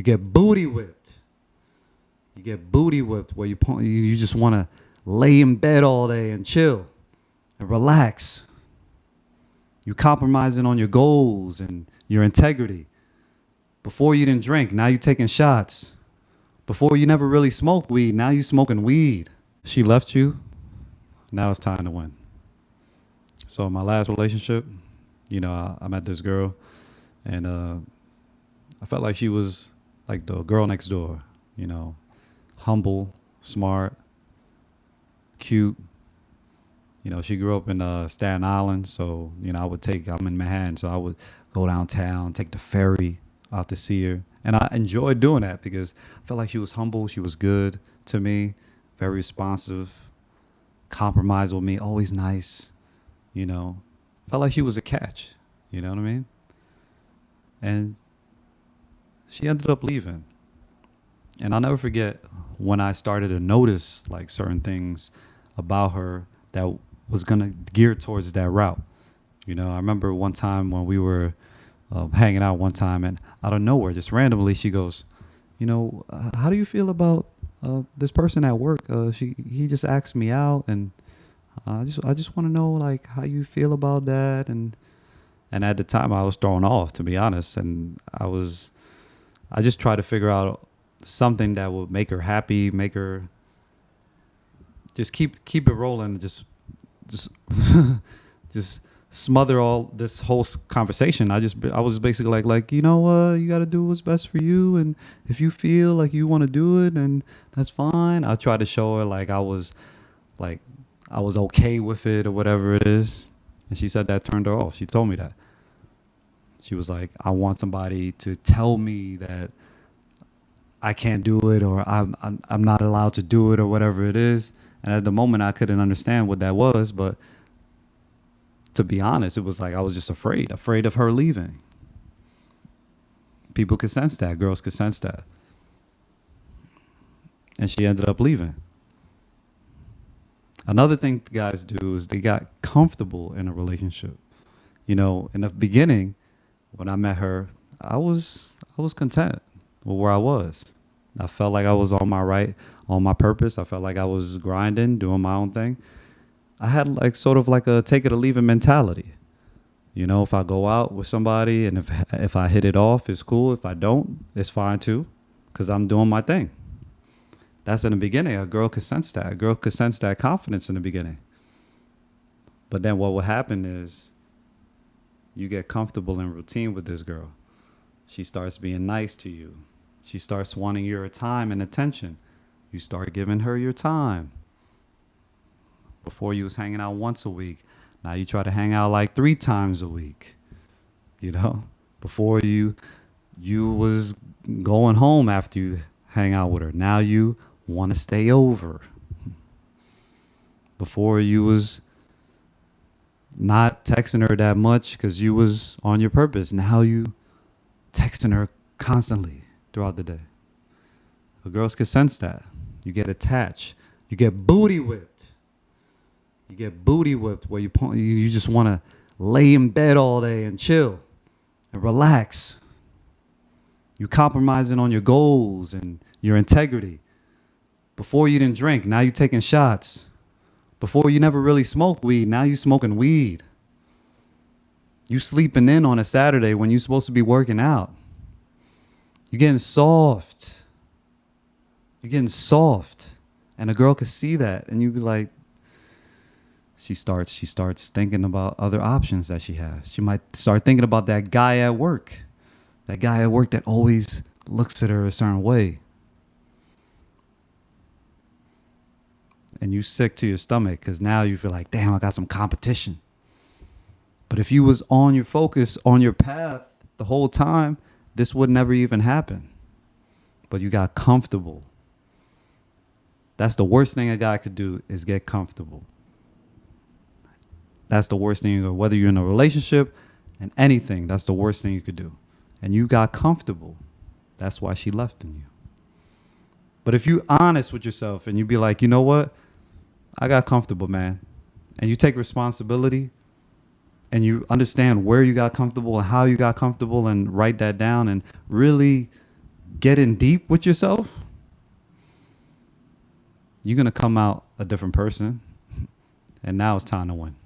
You get booty whipped. You get booty whipped where you just want to lay in bed all day and chill and relax. You compromising on your goals and your integrity. Before you didn't drink, now you taking shots. Before you never really smoked weed, now you smoking weed. She left you. Now it's time to win. So in my last relationship, I met this girl, and I felt like she was like the girl next door. Humble, smart, cute. She grew up in Staten Island, so I'm in Manhattan, so I would go downtown, take the ferry out to see her, and I enjoyed doing that because I felt like she was humble, she was good to me, very responsive, compromised with me, always nice. Felt like she was a catch. You know what I mean? And she ended up leaving. And I'll never forget when I started to notice like certain things about her that was going to gear towards that route. I remember one time when we were hanging out one time, and out of nowhere, just randomly, she goes, how do you feel about this person at work? He just asked me out, and I just want to know like how you feel about that. And at the time I was thrown off, to be honest, and I just tried to figure out something that would make her happy, make her just keep it rolling, just just smother all this whole conversation. I was basically like you got to do what's best for you, and if you feel like you want to do it, then that's fine. I tried to show her like I was okay with it or whatever it is, and she said that turned her off. She told me that. She was like, I want somebody to tell me that I can't do it, or I'm not allowed to do it, or whatever it is. And at the moment I couldn't understand what that was, but to be honest, it was like I was just afraid of her leaving. People could sense that. Girls could sense that. And she ended up leaving. Another thing guys do is they got comfortable in a relationship. In the beginning, when I met her, I was content with where I was. I felt like I was on my purpose. I felt like I was grinding, doing my own thing. I had like sort of like a take it or leave it mentality. If I go out with somebody and if I hit it off, it's cool. If I don't, it's fine too, because I'm doing my thing. That's in the beginning. A girl could sense that. A girl could sense that confidence in the beginning. But then what will happen is you get comfortable in routine with this girl. She starts being nice to you. She starts wanting your time and attention. You start giving her your time. Before you was hanging out once a week. Now you try to hang out like 3 times a week. Before you was going home after you hang out with her. Now you want to stay over. Before you was not texting her that much because you was on your purpose. Now you texting her constantly throughout the day. The girls can sense that. You get attached. You get booty whipped. You get booty whipped where you just want to lay in bed all day and chill and relax. You compromising on your goals and your integrity. Before you didn't drink, now you taking shots. Before you never really smoked weed, now you smoking weed. You sleeping in on a Saturday when you're supposed to be working out. You're getting soft. You're getting soft. And a girl could see that and you be like, she starts thinking about other options that she has. She might start thinking about that guy at work. That guy at work that always looks at her a certain way. And you sick to your stomach because now you feel like, damn, I got some competition. But if you was on your focus, on your path the whole time, this would never even happen. But you got comfortable. That's the worst thing a guy could do is get comfortable. That's the worst thing, whether you're in a relationship and anything, that's the worst thing you could do. And you got comfortable. That's why she left in you. But if you're honest with yourself and you be like, you know what? I got comfortable, man. And you take responsibility and you understand where you got comfortable and how you got comfortable and write that down and really getting deep with yourself, you're going to come out a different person. And now it's time to win.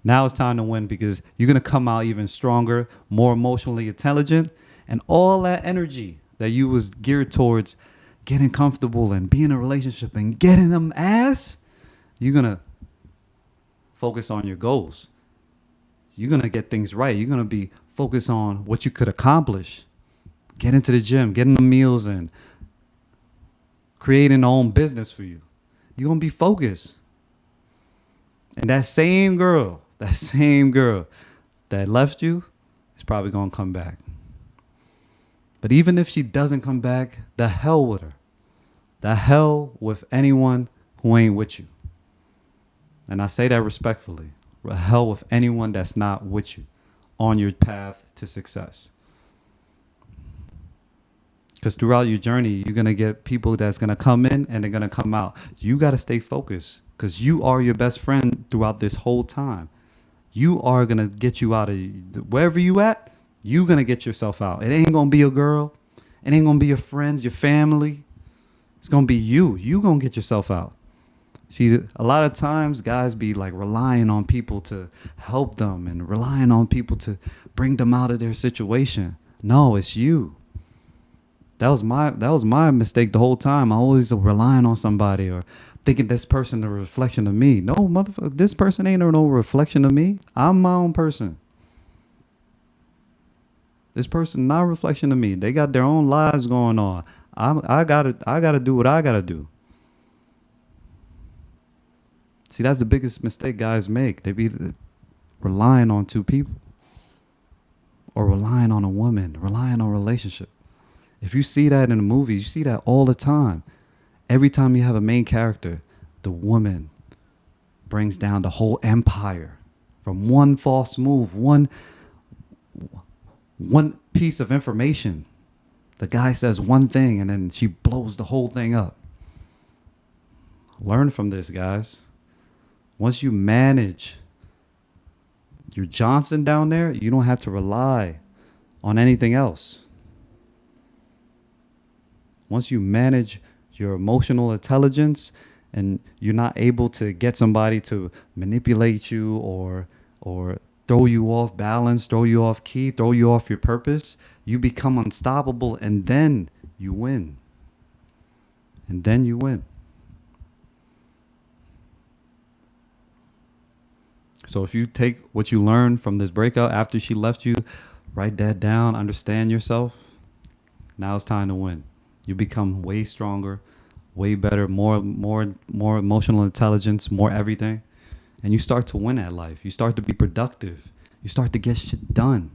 Now it's time to win because you're going to come out even stronger, more emotionally intelligent, and all that energy that you was geared towards getting comfortable and being in a relationship and getting them ass, you're going to focus on your goals. You're going to get things right. You're going to be focused on what you could accomplish. Get into the gym, getting the meals in, creating your own business for you. You're going to be focused. And that same girl that left you is probably going to come back. But even if she doesn't come back, the hell with her. The hell with anyone who ain't with you. And I say that respectfully. The hell with anyone that's not with you on your path to success. Because throughout your journey, you're going to get people that's going to come in and they're going to come out. You got to stay focused because you are your best friend throughout this whole time. You are going to get you out of wherever you at. You're going to get yourself out. It ain't going to be your girl. It ain't going to be your friends, your family. It's going to be you. You going to get yourself out. See, a lot of times guys be like relying on people to help them and relying on people to bring them out of their situation. No, it's you. That was my mistake the whole time. I always relying on somebody or thinking this person a reflection of me. No, motherfucker, this person ain't no reflection of me. I'm my own person. This person not a reflection of me. They got their own lives going on. I gotta do what I gotta do. See, that's the biggest mistake guys make. They be relying on two people or relying on a woman, relying on a relationship. If you see that in a movie, you see that all the time. Every time you have a main character, the woman brings down the whole empire from one false move, one piece of information. The guy says one thing and then she blows the whole thing up. Learn from this, guys. Once you manage your Johnson down there, you don't have to rely on anything else. Once you manage your emotional intelligence and you're not able to get somebody to manipulate you or throw you off balance, throw you off key, throw you off your purpose, you become unstoppable and then you win. And then you win. So if you take what you learned from this breakout after she left you, write that down, understand yourself. Now it's time to win. You become way stronger, way better, more emotional intelligence, more everything. And you start to win at life. You start to be productive. You start to get shit done.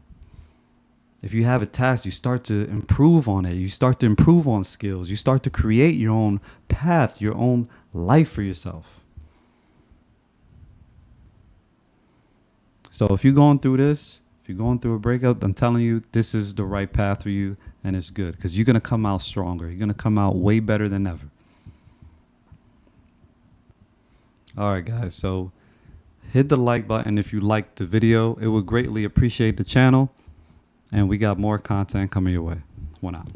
If you have a task, you start to improve on it. You start to improve on skills. You start to create your own path, your own life for yourself. So if you're going through this, if you're going through a breakup, I'm telling you, this is the right path for you. And it's good because you're going to come out stronger. You're going to come out way better than ever. All right, guys. So hit the like button if you liked the video. It would greatly appreciate the channel. And we got more content coming your way. One out.